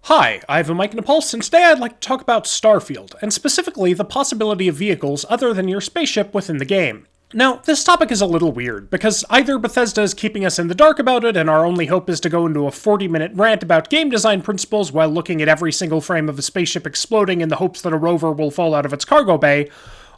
Hi, I have a mic and a pulse, and today I'd like to talk about Starfield, and specifically the possibility of vehicles other than your spaceship within the game. Now, this topic is a little weird, because either Bethesda is keeping us in the dark about it, and our only hope is to go into a 40-minute rant about game design principles while looking at every single frame of a spaceship exploding in the hopes that a rover will fall out of its cargo bay,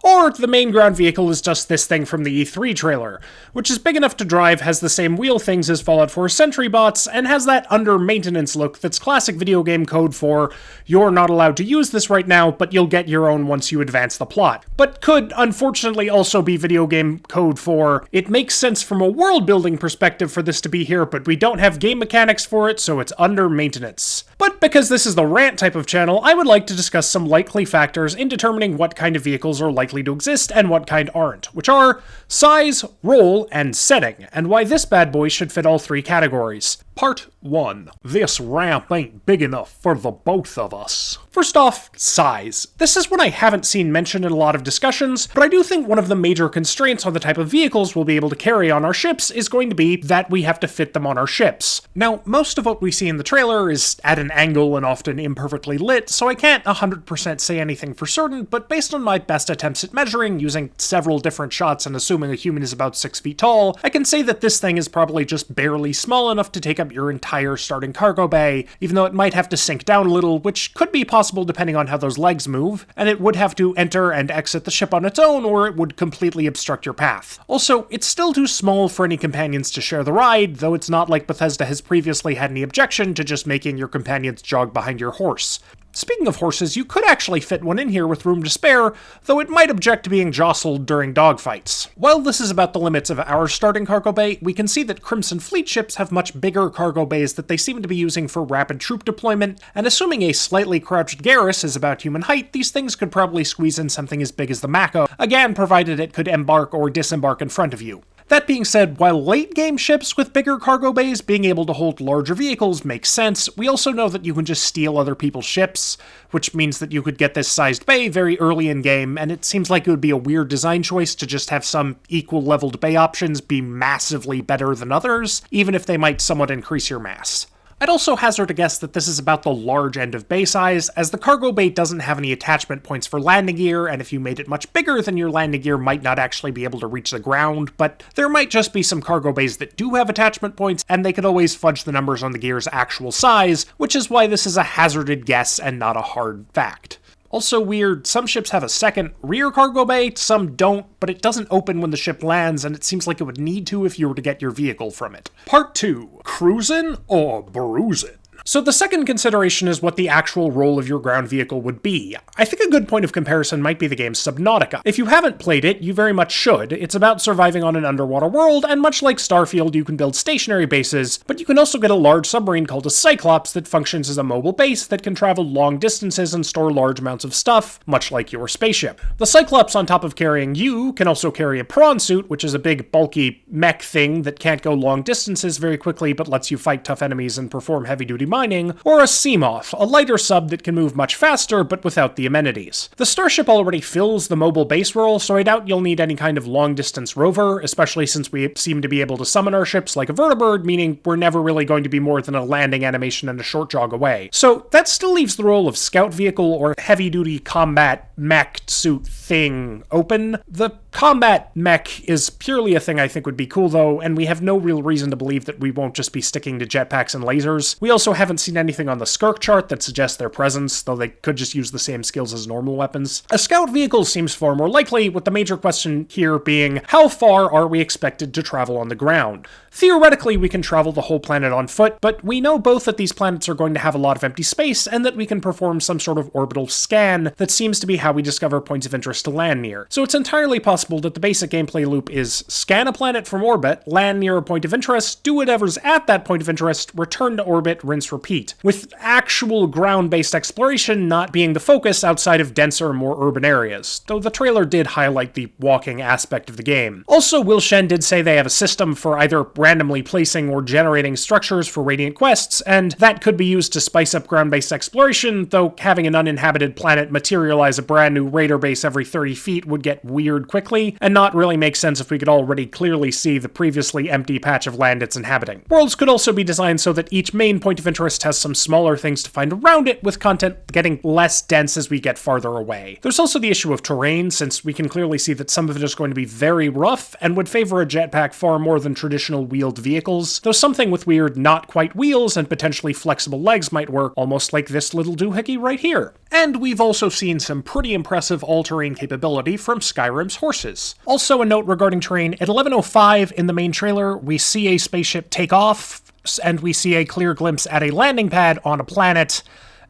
or the main ground vehicle is just this thing from the E3 trailer, which is big enough to drive, has the same wheel things as Fallout 4 Sentry bots, and has that under-maintenance look that's classic video game code for, you're not allowed to use this right now, but you'll get your own once you advance the plot. But could, unfortunately, also be video game code for, it makes sense from a world-building perspective for this to be here, but we don't have game mechanics for it, so it's under maintenance. But because this is the rant type of channel, I would like to discuss some likely factors in determining what kind of vehicles are likely to exist and what kind aren't, which are size, role, and setting, and why this bad boy should fit all three categories. Part 1. This ramp ain't big enough for the both of us. First off, size. This is one I haven't seen mentioned in a lot of discussions, but I do think one of the major constraints on the type of vehicles we'll be able to carry on our ships is going to be that we have to fit them on our ships. Now, most of what we see in the trailer is at an angle and often imperfectly lit, so I can't 100% say anything for certain, but based on my best attempts at measuring, using several different shots and assuming a human is about 6 feet tall, I can say that this thing is probably just barely small enough to take up your entire starting cargo bay, even though it might have to sink down a little, which could be possible depending on how those legs move, and it would have to enter and exit the ship on its own, or it would completely obstruct your path. Also, it's still too small for any companions to share the ride, though it's not like Bethesda has previously had any objection to just making your companions jog behind your horse. Speaking of horses, you could actually fit one in here with room to spare, though it might object to being jostled during dogfights. While this is about the limits of our starting cargo bay, we can see that Crimson Fleet ships have much bigger cargo bays that they seem to be using for rapid troop deployment, and assuming a slightly crouched Garrus is about human height, these things could probably squeeze in something as big as the Mako, again provided it could embark or disembark in front of you. That being said, while late-game ships with bigger cargo bays being able to hold larger vehicles makes sense, we also know that you can just steal other people's ships, which means that you could get this sized bay very early in-game, and it seems like it would be a weird design choice to just have some equal-leveled bay options be massively better than others, even if they might somewhat increase your mass. I'd also hazard a guess that this is about the large end of bay size, as the cargo bay doesn't have any attachment points for landing gear, and if you made it much bigger, then your landing gear might not actually be able to reach the ground, but there might just be some cargo bays that do have attachment points, and they could always fudge the numbers on the gear's actual size, which is why this is a hazarded guess and not a hard fact. Also weird, some ships have a second rear cargo bay, some don't, but it doesn't open when the ship lands, and it seems like it would need to if you were to get your vehicle from it. Part 2. Cruisin' or bruisin'? So the second consideration is what the actual role of your ground vehicle would be. I think a good point of comparison might be the game Subnautica. If you haven't played it, you very much should. It's about surviving on an underwater world, and much like Starfield, you can build stationary bases, but you can also get a large submarine called a Cyclops that functions as a mobile base that can travel long distances and store large amounts of stuff, much like your spaceship. The Cyclops, on top of carrying you, can also carry a prawn suit, which is a big, bulky mech thing that can't go long distances very quickly but lets you fight tough enemies and perform heavy-duty mining, or a Seamoth, a lighter sub that can move much faster but without the amenities. The Starship already fills the mobile base role, so I doubt you'll need any kind of long-distance rover, especially since we seem to be able to summon our ships like a vertibird, meaning we're never really going to be more than a landing animation and a short jog away. So that still leaves the role of scout vehicle or heavy-duty combat mech suit thing open. The combat mech is purely a thing I think would be cool though, and we have no real reason to believe that we won't just be sticking to jetpacks and lasers. We also haven't seen anything on the Skirk chart that suggests their presence, though they could just use the same skills as normal weapons. A scout vehicle seems far more likely, with the major question here being, how far are we expected to travel on the ground? Theoretically, we can travel the whole planet on foot, but we know both that these planets are going to have a lot of empty space, and that we can perform some sort of orbital scan that seems to be how we discover points of interest to land near. So it's entirely possible that the basic gameplay loop is scan a planet from orbit, land near a point of interest, do whatever's at that point of interest, return to orbit, rinse, repeat, with actual ground-based exploration not being the focus outside of denser, more urban areas, though the trailer did highlight the walking aspect of the game. Also, Will Shen did say they have a system for either randomly placing or generating structures for Radiant quests, and that could be used to spice up ground-based exploration, though having an uninhabited planet materialize a brand new raider base every 30 feet would get weird quickly, and not really make sense if we could already clearly see the previously empty patch of land it's inhabiting. Worlds could also be designed so that each main point of interest Interest has some smaller things to find around it, with content getting less dense as we get farther away. There's also the issue of terrain, since we can clearly see that some of it is going to be very rough and would favor a jetpack far more than traditional wheeled vehicles, though something with weird not quite wheels and potentially flexible legs might work, almost like this little doohickey right here. And we've also seen some pretty impressive all-terrain capability from Skyrim's horses. Also a note regarding terrain, at 11:05 in the main trailer, we see a spaceship take off, and we see a clear glimpse at a landing pad on a planet,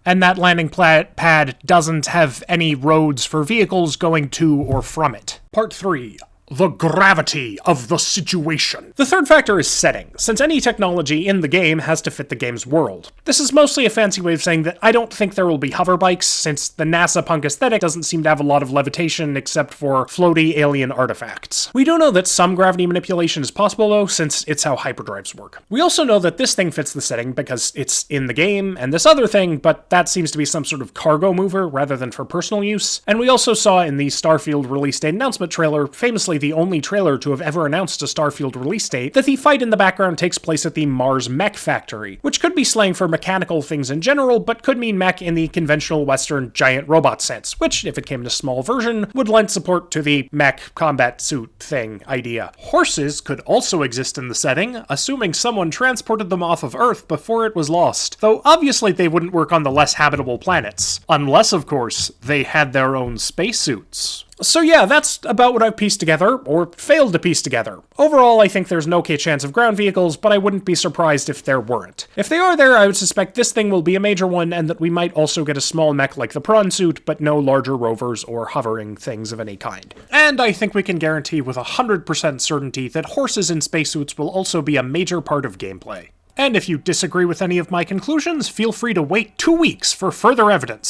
and that landing pad doesn't have any roads for vehicles going to or from it. Part 3. The gravity of the situation. The third factor is setting, since any technology in the game has to fit the game's world. This is mostly a fancy way of saying that I don't think there will be hover bikes, since the NASA punk aesthetic doesn't seem to have a lot of levitation except for floaty alien artifacts. We do know that some gravity manipulation is possible though, since it's how hyperdrives work. We also know that this thing fits the setting because it's in the game, and this other thing, but that seems to be some sort of cargo mover rather than for personal use. And we also saw in the Starfield release date announcement trailer, famously the only trailer to have ever announced a Starfield release date, that the fight in the background takes place at the Mars Mech Factory, which could be slang for mechanical things in general, but could mean mech in the conventional Western giant robot sense, which, if it came in a small version, would lend support to the mech combat suit thing idea. Horses could also exist in the setting, assuming someone transported them off of Earth before it was lost, though obviously they wouldn't work on the less habitable planets, unless, of course, they had their own spacesuits. So yeah, that's about what I've pieced together, or failed to piece together. Overall, I think there's an okay chance of ground vehicles, but I wouldn't be surprised if there weren't. If they are there, I would suspect this thing will be a major one, and that we might also get a small mech like the prawn suit, but no larger rovers or hovering things of any kind. And I think we can guarantee with 100% certainty that horses in spacesuits will also be a major part of gameplay. And if you disagree with any of my conclusions, feel free to wait 2 weeks for further evidence.